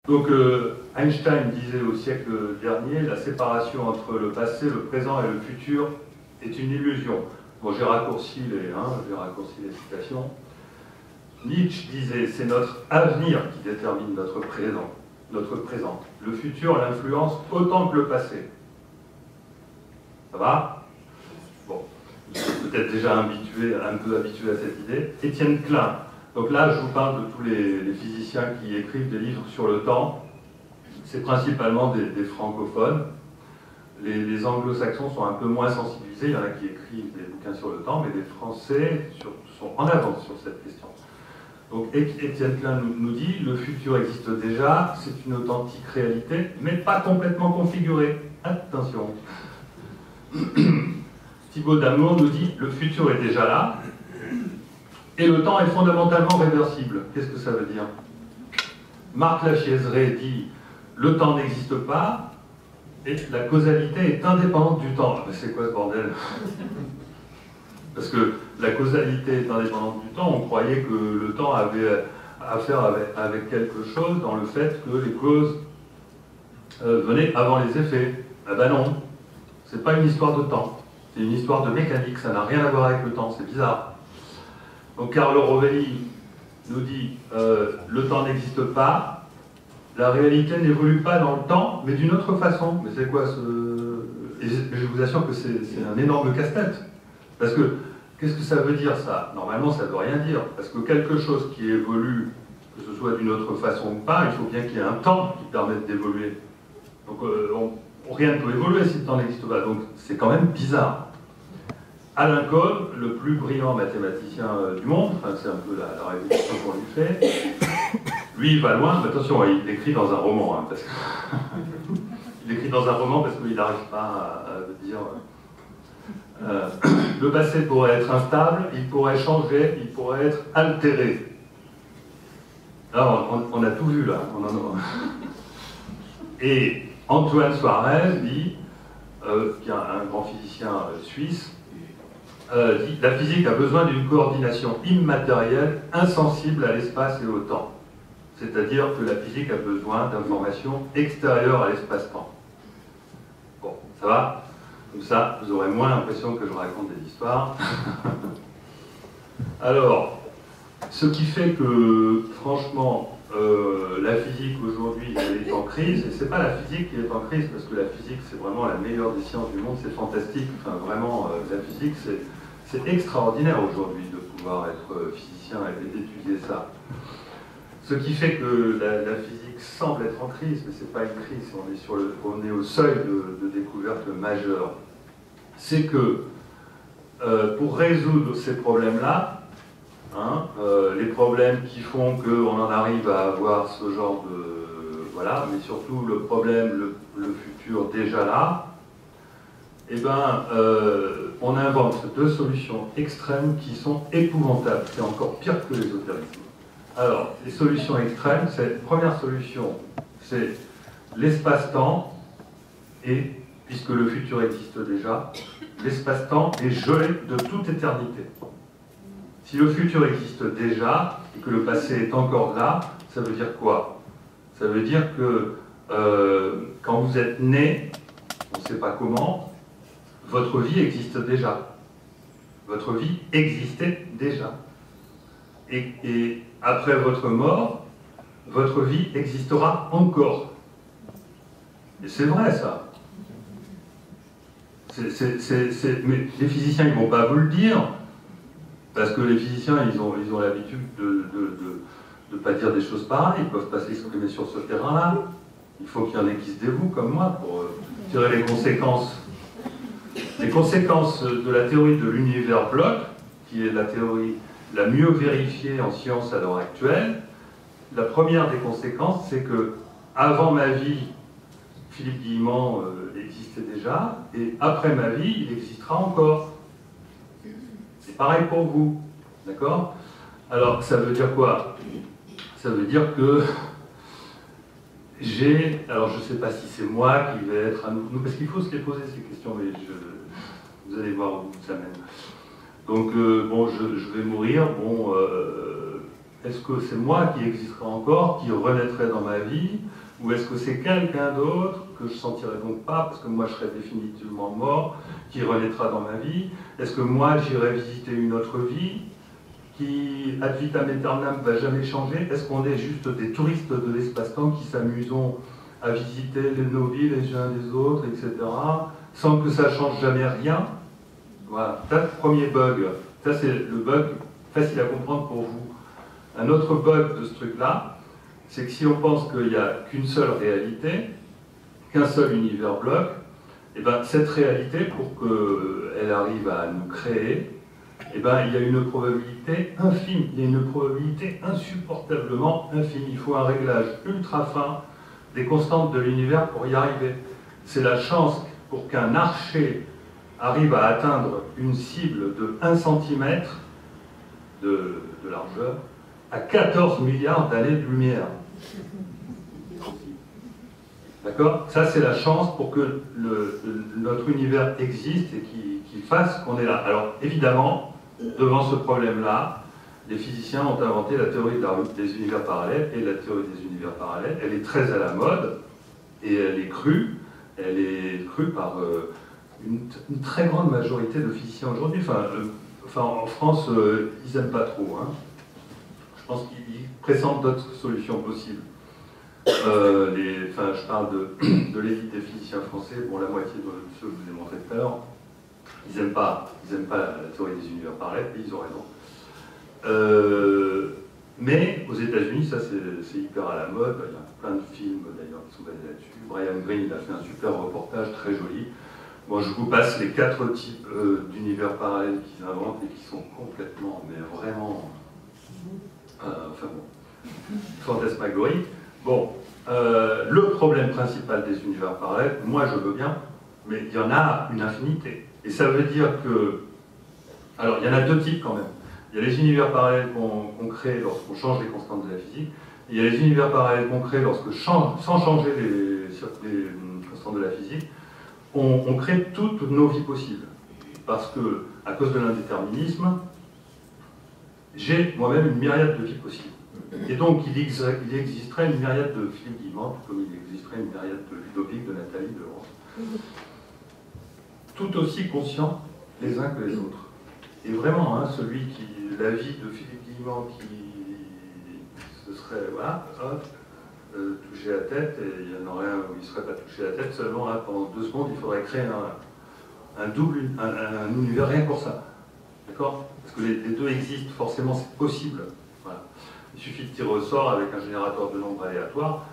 Donc Einstein disait au siècle dernier, la séparation entre le passé, le présent et le futur est une illusion. Bon, j'ai raccourci les citations. Nietzsche disait, c'est notre avenir qui détermine notre présent. Le futur l'influence autant que le passé. Ça va? Bon, vous êtes peut-être déjà un peu habitué à cette idée. Étienne Klein. Donc là, je vous parle de tous les physiciens qui écrivent des livres sur le temps. C'est principalement des francophones. Les anglo-saxons sont un peu moins sensibilisés. Il y en a qui écrivent des bouquins sur le temps, mais les Français sont en avance sur cette question. Donc Étienne Klein nous dit, le futur existe déjà, c'est une authentique réalité, mais pas complètement configurée. Attention. Thibaut Damour nous dit, le futur est déjà là, et le temps est fondamentalement réversible. Qu'est-ce que ça veut dire? Marc Lachiaiseray dit, le temps n'existe pas, et la causalité est indépendante du temps. C'est quoi ce bordel? Parce que la causalité est indépendante du temps, on croyait que le temps avait affaire avec quelque chose dans le fait que les causes venaient avant les effets. Ah ben non, c'est pas une histoire de temps, c'est une histoire de mécanique, ça n'a rien à voir avec le temps, c'est bizarre. Donc Carlo Rovelli nous dit le temps n'existe pas, la réalité n'évolue pas dans le temps, mais d'une autre façon. Mais c'est quoi ce... Et je vous assure que c'est un énorme casse-tête. Parce que, qu'est-ce que ça veut dire ça? Normalement, ça ne veut rien dire. Parce que quelque chose qui évolue, que ce soit d'une autre façon ou pas, il faut bien qu'il y ait un temps qui permette d'évoluer. Donc rien ne peut évoluer si le temps n'existe pas. Donc c'est quand même bizarre. Alain Coll, le plus brillant mathématicien du monde, enfin, c'est un peu la réputation qu'on lui fait, lui il va loin, mais attention, il écrit dans un roman, parce que il écrit dans un roman parce qu'il n'arrive pas à dire le passé pourrait être instable, il pourrait changer, il pourrait être altéré. Alors on a tout vu là. Et Antoine Suarez dit, qui est un grand physicien suisse, dit la physique a besoin d'une coordination immatérielle, insensible à l'espace et au temps. C'est-à-dire que la physique a besoin d'informations extérieures à l'espace-temps. Bon, ça va? Comme ça, vous aurez moins l'impression que je raconte des histoires. Alors, ce qui fait que, franchement, la physique aujourd'hui, elle est en crise, et c'est pas la physique qui est en crise, parce que la physique, c'est vraiment la meilleure des sciences du monde, c'est fantastique. Enfin, vraiment, la physique, c'est extraordinaire aujourd'hui de pouvoir être physicien et d'étudier ça. Ce qui fait que la physique semble être en crise, mais ce n'est pas une crise, on est au seuil de découverte majeure. C'est que pour résoudre ces problèmes-là, les problèmes qui font qu'on en arrive à avoir ce genre de... Voilà, mais surtout le problème, le futur déjà là, eh ben, on invente deux solutions extrêmes qui sont épouvantables. C'est encore pire que l'ésotérisme. Alors, les solutions extrêmes, première solution, c'est l'espace-temps, et, puisque le futur existe déjà, l'espace-temps est gelé de toute éternité. Si le futur existe déjà, et que le passé est encore là, ça veut dire quoi? Ça veut dire que quand vous êtes né, on ne sait pas comment, votre vie existe déjà. Votre vie existait déjà. Et après votre mort, votre vie existera encore. Et c'est vrai, ça. Mais les physiciens, ils ne vont pas vous le dire, parce que les physiciens, ils ont l'habitude de ne pas dire des choses pareilles, ils ne peuvent pas s'exprimer sur ce terrain-là. Il faut qu'il y en ait qui se dévouent, comme moi, pour tirer les conséquences. Les conséquences de la théorie de l'univers bloc, qui est la théorie la mieux vérifiée en science à l'heure actuelle, la première des conséquences, c'est que avant ma vie, Philippe Guillemant existait déjà, et après ma vie, il existera encore. C'est pareil pour vous, d'accord? Alors, ça veut dire quoi? Ça veut dire que alors je ne sais pas si c'est moi qui vais être à nous, parce qu'il faut se les poser ces questions, mais vous allez voir où ça mène. Donc, bon, je vais mourir, bon, est-ce que c'est moi qui existerai encore, qui renaîtrai dans ma vie, ou est-ce que c'est quelqu'un d'autre, que je ne sentirai donc pas, parce que moi je serai définitivement mort, qui renaîtra dans ma vie? Est-ce que moi j'irai visiter une autre vie, qui ad vitam aeternam ne va jamais changer? Est-ce qu'on est juste des touristes de l'espace-temps qui s'amusons à visiter nos vies les uns des autres, etc., sans que ça change jamais rien? Voilà, ça c'est le premier bug. Ça c'est le bug facile à comprendre pour vous. Un autre bug de ce truc-là, c'est que si on pense qu'il n'y a qu'une seule réalité, qu'un seul univers bloc, et ben cette réalité, pour qu'elle arrive à nous créer, et ben il y a une probabilité infime, il y a une probabilité insupportablement infime. Il faut un réglage ultra fin des constantes de l'univers pour y arriver. C'est la chance pour qu'un archer arrive à atteindre une cible de 1 cm de largeur à 14 milliards d'années de lumière. D'accord? Ça, c'est la chance pour que notre univers existe et qu'il fasse qu'on est là. Alors, évidemment, devant ce problème-là, les physiciens ont inventé la théorie des univers parallèles, et la théorie des univers parallèles, elle est très à la mode, et elle est crue par une très grande majorité de physiciens aujourd'hui. Enfin, en France, ils n'aiment pas trop. Hein. Je pense qu'ils pressentent d'autres solutions possibles. Je parle de l'élite des physiciens français, bon, la moitié de ceux que je vous ai montrés tout à l'heure, ils n'aiment pas la théorie des univers parallèles, et ils ont raison. Mais aux États-Unis, ça c'est hyper à la mode, il y a plein de films d'ailleurs qui sont basés là-dessus. Brian Greene, il a fait un super reportage très joli. Bon, je vous passe les 4 types d'univers parallèles qu'ils inventent et qui sont complètement, mais vraiment, fantasmagoriques. Bon, le problème principal des univers parallèles, moi je veux bien, mais il y en a une infinité. Et ça veut dire que... Alors, il y en a 2 types quand même. Il y a les univers parallèles qu'on crée lorsqu'on change les constantes de la physique, et il y a les univers parallèles qu'on crée sans changer les constantes de la physique, on crée toutes nos vies possibles. Parce que, à cause de l'indéterminisme, j'ai moi-même une myriade de vies possibles. Et donc, il existerait une myriade de Philippe Guillemot, comme il existerait une myriade de Ludovic, de Nathalie, de Laurence. Tout aussi conscients les uns que les autres. Et vraiment, hein, la vie de Philippe Guillemot ce serait, voilà, hop, toucher la tête, et il y en aurait un où il ne serait pas touché la tête, seulement là, pendant 2 secondes, il faudrait créer un univers rien pour ça. D'accord? Parce que les 2 existent, forcément, c'est possible. Voilà. Il suffit de tirer au sort avec un générateur de nombres aléatoires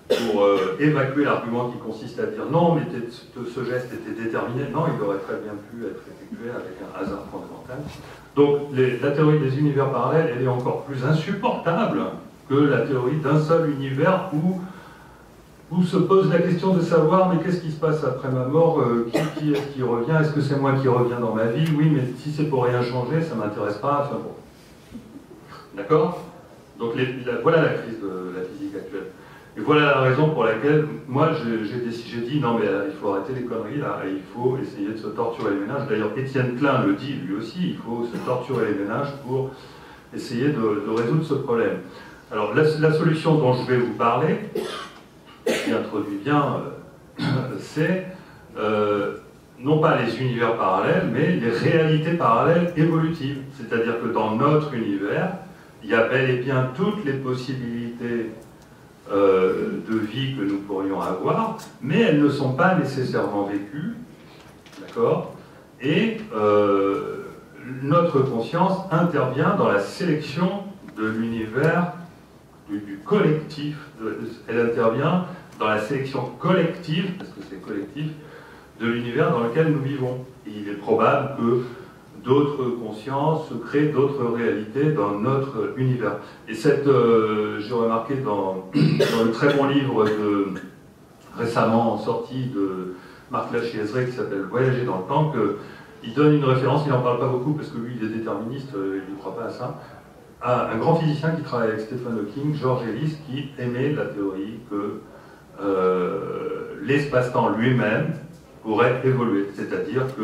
pour évacuer l'argument qui consiste à dire non, mais ce geste était déterminé. Non, il aurait très bien pu être effectué avec un hasard fondamental. Donc la théorie des univers parallèles, elle est encore plus insupportable que la théorie d'un seul univers où se pose la question de savoir mais qu'est-ce qui se passe après ma mort, qui est-ce qui revient, est-ce que c'est moi qui reviens dans ma vie? Oui, mais si c'est pour rien changer, ça ne m'intéresse pas. Enfin bon. D'accord? Donc voilà la crise de la physique actuelle. Et voilà la raison pour laquelle, moi, j'ai dit, non mais il faut arrêter les conneries, là, et il faut essayer de se torturer les ménages. D'ailleurs, Étienne Klein le dit, lui aussi, il faut se torturer les ménages pour essayer de résoudre ce problème. Alors, la solution dont je vais vous parler, qui introduit bien, c'est non pas les univers parallèles, mais les réalités parallèles évolutives. C'est-à-dire que dans notre univers, il y a bel et bien toutes les possibilités de vie que nous pourrions avoir, mais elles ne sont pas nécessairement vécues, d'accord? Et notre conscience intervient dans la sélection de l'univers, du collectif, elle intervient dans la sélection collective, parce que c'est collectif, de l'univers dans lequel nous vivons. Et il est probable que d'autres consciences créent d'autres réalités dans notre univers. Et j'ai remarqué dans le très bon livre récemment sorti de Marc Lachiaiseray qui s'appelle Voyager dans le temps, qu'il donne une référence, il n'en parle pas beaucoup parce que lui il est déterministe, il ne croit pas à ça, à un grand physicien qui travaille avec Stephen Hawking, George Ellis, qui émet la théorie que l'espace-temps lui-même pourrait évoluer, c'est-à-dire que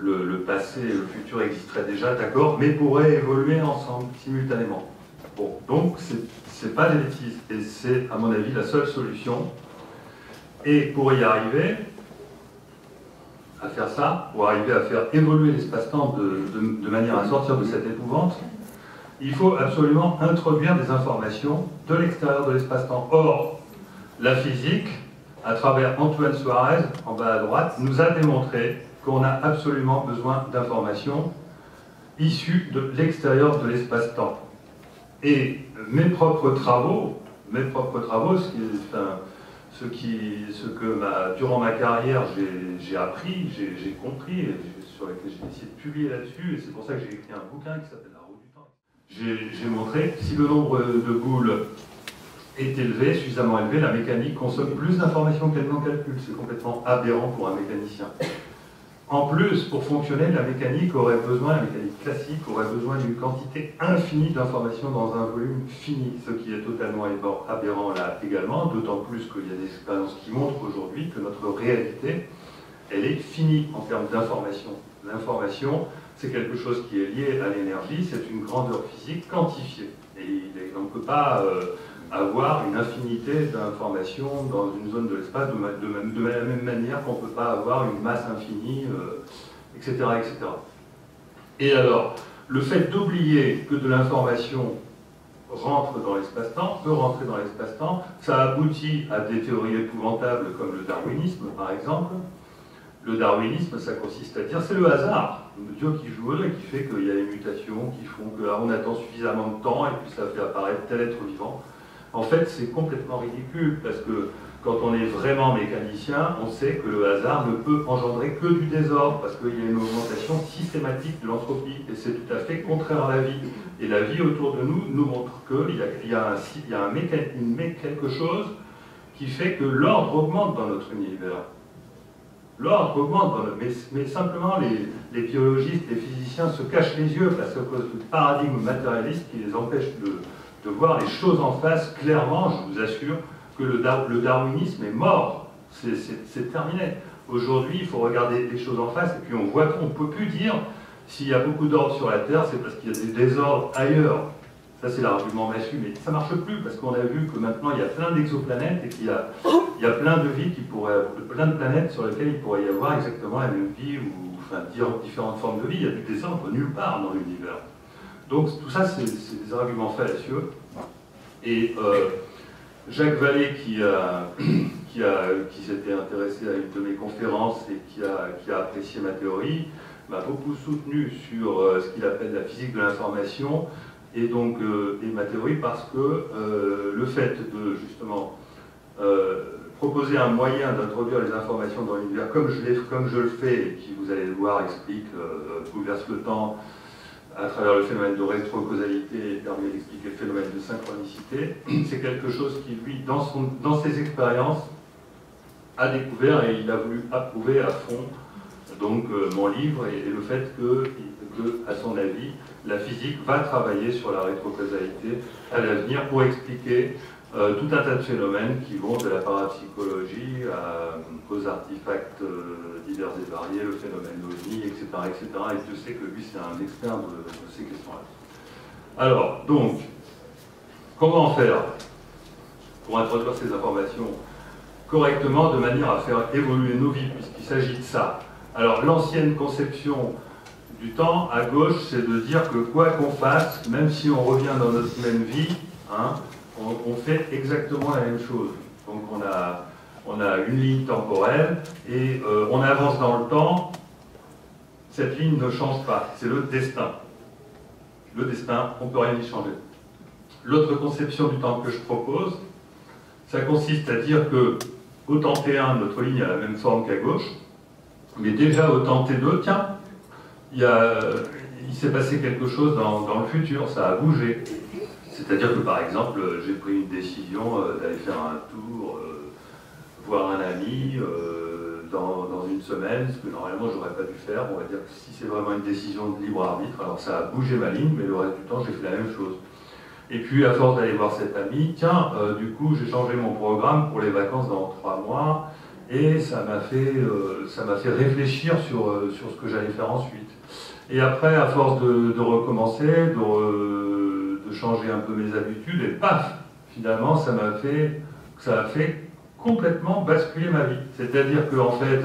le passé et le futur existeraient déjà, d'accord, mais pourraient évoluer ensemble, simultanément. Bon, donc c'est pas des bêtises, et c'est à mon avis la seule solution. Et pour y arriver à faire ça, pour arriver à faire évoluer l'espace-temps de manière à sortir de cette épouvante, il faut absolument introduire des informations de l'extérieur de l'espace-temps. Or, la physique, à travers Antoine Suarez, en bas à droite, nous a démontré qu'on a absolument besoin d'informations issues de l'extérieur de l'espace-temps. Et mes propres travaux, ce que durant ma carrière j'ai appris, j'ai compris, et sur lequel j'ai essayé de publier là-dessus, et c'est pour ça que j'ai écrit un bouquin qui s'appelle La roue du temps. J'ai montré que si le nombre de boules est élevé, suffisamment élevé, la mécanique consomme plus d'informations qu'elle n'en calcule. C'est complètement aberrant pour un mécanicien. En plus, pour fonctionner, la mécanique classique aurait besoin d'une quantité infinie d'informations dans un volume fini, ce qui est totalement aberrant là également, d'autant plus qu'il y a des expériences qui montrent aujourd'hui que notre réalité, elle est finie en termes d'information. L'information, c'est quelque chose qui est lié à l'énergie, c'est une grandeur physique quantifiée. Et on ne peut pas avoir une infinité d'informations dans une zone de l'espace de la même manière qu'on ne peut pas avoir une masse infinie, etc., etc. Et alors, le fait d'oublier que de l'information rentre dans l'espace-temps, peut rentrer dans l'espace-temps, ça aboutit à des théories épouvantables comme le darwinisme, par exemple. Le darwinisme, ça consiste à dire c'est le hasard, Dieu qui joue et qui fait qu'il y a des mutations qui font qu'on attend suffisamment de temps et puis ça fait apparaître tel être vivant. En fait, c'est complètement ridicule parce que quand on est vraiment mécanicien, on sait que le hasard ne peut engendrer que du désordre parce qu'il y a une augmentation systématique de l'entropie et c'est tout à fait contraire à la vie. Et la vie autour de nous nous montre qu'il y a quelque chose qui fait que l'ordre augmente dans notre univers. L'ordre augmente, mais simplement les biologistes, les physiciens se cachent les yeux parce qu'à cause du paradigme matérialiste qui les empêche de voir les choses en face clairement. Je vous assure que le darwinisme est mort, c'est terminé. Aujourd'hui, il faut regarder les choses en face et puis on voit qu'on ne peut plus dire s'il y a beaucoup d'ordre sur la Terre, c'est parce qu'il y a des désordres ailleurs. Ça, c'est l'argument massue, mais ça ne marche plus parce qu'on a vu que maintenant il y a plein d'exoplanètes et qu'il y a plein de vie plein de planètes sur lesquelles il pourrait y avoir exactement la même vie ou enfin différentes formes de vie. Il y a du désordre nulle part dans l'univers. Donc tout ça, c'est des arguments fallacieux. Et Jacques Vallée, qui s'était intéressé à une de mes conférences et qui a apprécié ma théorie, m'a beaucoup soutenu sur ce qu'il appelle la physique de l'information. Et donc, ma théorie, parce que le fait de, justement, proposer un moyen d'introduire les informations dans l'univers, comme je le fais, et qui, vous allez le voir, explique, bouleverse le temps, à travers le phénomène de rétrocausalité, et permet d'expliquer le phénomène de synchronicité, c'est quelque chose qui, lui, dans ses expériences, a découvert et il a voulu approuver à fond donc, mon livre et le fait que, à son avis, la physique va travailler sur la rétrocausalité à l'avenir pour expliquer tout un tas de phénomènes qui vont de la parapsychologie aux artefacts divers et variés, le phénomène OVNI, etc., etc. Et je sais que lui, c'est un expert de ces questions-là. Alors, donc, comment faire pour introduire ces informations correctement de manière à faire évoluer nos vies, puisqu'il s'agit de ça? Alors, l'ancienne conception du temps, à gauche, c'est de dire que quoi qu'on fasse, même si on revient dans notre même vie, hein, on fait exactement la même chose. Donc on a une ligne temporelle et on avance dans le temps, cette ligne ne change pas, c'est le destin. Le destin, on ne peut rien y changer. L'autre conception du temps que je propose, ça consiste à dire que au temps T1, notre ligne a la même forme qu'à gauche, mais déjà au temps T2, tiens, il s'est passé quelque chose dans le futur, ça a bougé. C'est-à-dire que par exemple, j'ai pris une décision d'aller faire un tour, voir un ami dans une semaine, ce que normalement j'aurais pas dû faire. On va dire que si c'est vraiment une décision de libre arbitre, alors ça a bougé ma ligne, mais le reste du temps j'ai fait la même chose. Et puis à force d'aller voir cet ami, tiens, du coup j'ai changé mon programme pour les vacances dans 3 mois, et ça m'a fait réfléchir sur ce que j'allais faire ensuite. Et après, à force de recommencer, de changer un peu mes habitudes, et paf, finalement, ça a fait complètement basculer ma vie. C'est-à-dire que, en fait,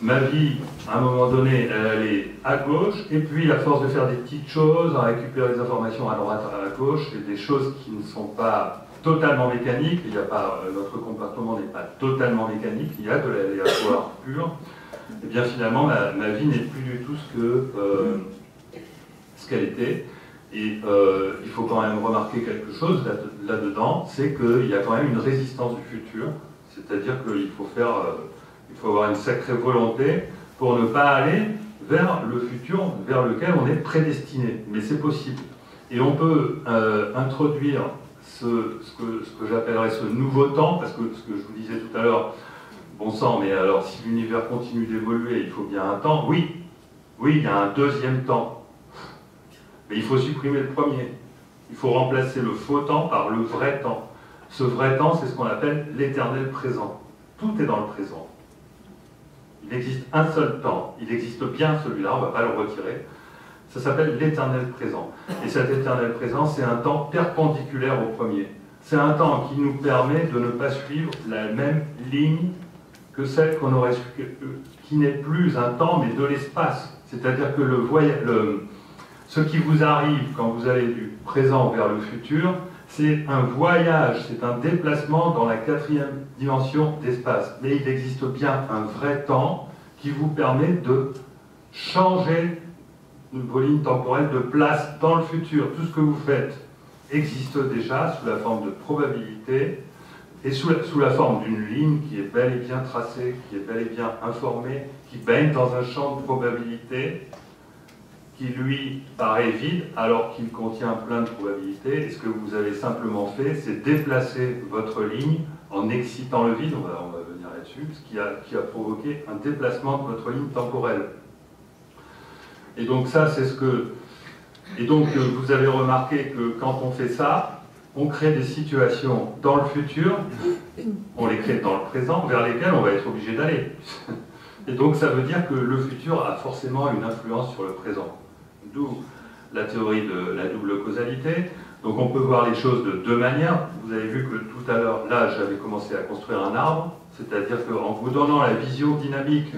ma vie, à un moment donné, elle allait à gauche, et puis à force de faire des petites choses, à récupérer des informations à droite, à gauche, et des choses qui ne sont pas totalement mécaniques, notre comportement n'est pas totalement mécanique, il y a de l'aléatoire pur, et bien finalement, ma vie n'est plus du tout ce qu'elle était. Et il faut quand même remarquer quelque chose là-dedans, c'est qu'il y a quand même une résistance du futur, c'est-à-dire qu'il faut avoir une sacrée volonté pour ne pas aller vers le futur vers lequel on est prédestiné. Mais c'est possible. Et on peut introduire ce que j'appellerais ce nouveau temps, parce que ce que je vous disais tout à l'heure, bon sang, mais alors si l'univers continue d'évoluer, il faut bien un temps. Oui, il y a un deuxième temps. Mais il faut supprimer le premier. Il faut remplacer le faux temps par le vrai temps. Ce vrai temps, c'est ce qu'on appelle l'éternel présent. Tout est dans le présent. Il existe un seul temps. Il existe bien celui-là, on ne va pas le retirer. Ça s'appelle l'éternel présent. Et cet éternel présent, c'est un temps perpendiculaire au premier. C'est un temps qui nous permet de ne pas suivre la même ligne que celle qu'on aurait qui n'est plus un temps, mais de l'espace. C'est-à-dire que ce qui vous arrive quand vous allez du présent vers le futur, c'est un voyage, c'est un déplacement dans la 4e dimension d'espace. Mais il existe bien un vrai temps qui vous permet de changer vos lignes temporelles de place dans le futur. Tout ce que vous faites existe déjà sous la forme de probabilité et sous la forme d'une ligne qui est bel et bien tracée, qui est bel et bien informée, qui baigne dans un champ de probabilité qui lui paraît vide alors qu'il contient plein de probabilités. Et ce que vous avez simplement fait, c'est déplacer votre ligne en excitant le vide, on va venir là-dessus, ce qui a provoqué un déplacement de votre ligne temporelle. Et donc ça, c'est ce que... Et donc vous avez remarqué que quand on fait ça, on crée des situations dans le futur, on les crée dans le présent, vers lesquelles on va être obligé d'aller. Et donc ça veut dire que le futur a forcément une influence sur le présent. D'où la théorie de la double causalité. Donc on peut voir les choses de deux manières. Vous avez vu que tout à l'heure, là, j'avais commencé à construire un arbre, c'est-à-dire qu'en vous donnant la vision dynamique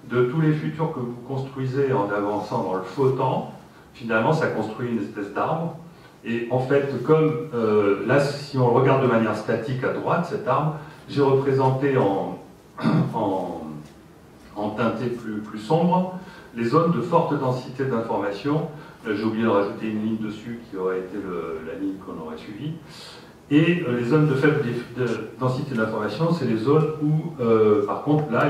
de tous les futurs que vous construisez en avançant dans le faux temps, finalement, ça construit une espèce d'arbre. Et en fait, comme là, si on le regarde de manière statique à droite, cet arbre, j'ai représenté en teinté plus sombre les zones de forte densité d'information. J'ai oublié de rajouter une ligne dessus qui aurait été la ligne qu'on aurait suivie. Et les zones de faible densité d'information, c'est les zones où, par contre, là,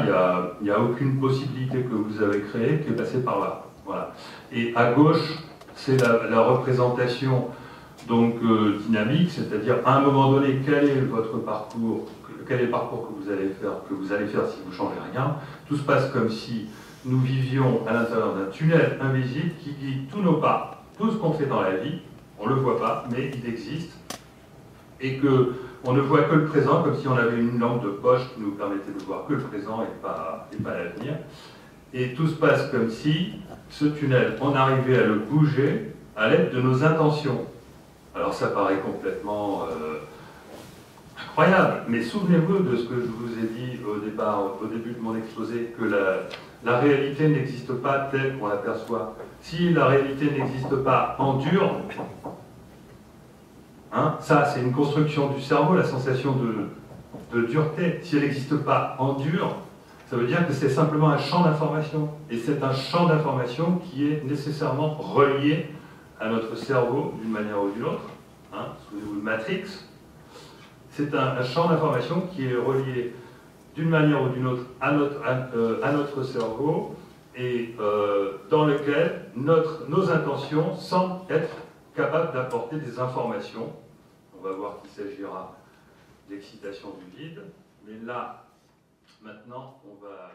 il n'y a aucune possibilité que vous avez créée qui est passée par là. Voilà. Et à gauche, c'est la représentation donc, dynamique, c'est-à-dire à un moment donné, quel est votre parcours, quel est le parcours que vous allez faire si vous ne changez rien. Tout se passe comme si nous vivions à l'intérieur d'un tunnel invisible qui guide tous nos pas, tout ce qu'on fait dans la vie, on ne le voit pas, mais il existe, et qu'on ne voit que le présent, comme si on avait une lampe de poche qui nous permettait de voir que le présent et pas l'avenir. Et tout se passe comme si ce tunnel, on arrivait à le bouger à l'aide de nos intentions. Alors ça paraît complètement incroyable, mais souvenez-vous de ce que je vous ai dit au début de mon exposé, que la réalité n'existe pas telle qu'on l'aperçoit. Si la réalité n'existe pas en dur, hein, ça c'est une construction du cerveau, la sensation de dureté. Si elle n'existe pas en dur, ça veut dire que c'est simplement un champ d'information. Et c'est un champ d'information qui est nécessairement relié à notre cerveau d'une manière ou d'une autre. Hein, souvenez-vous de Matrix. C'est un champ d'information qui est relié d'une manière ou d'une autre à notre cerveau et dans lequel nos intentions semblent être capables d'apporter des informations. On va voir qu'il s'agira d'excitation du vide, mais là, maintenant, on va...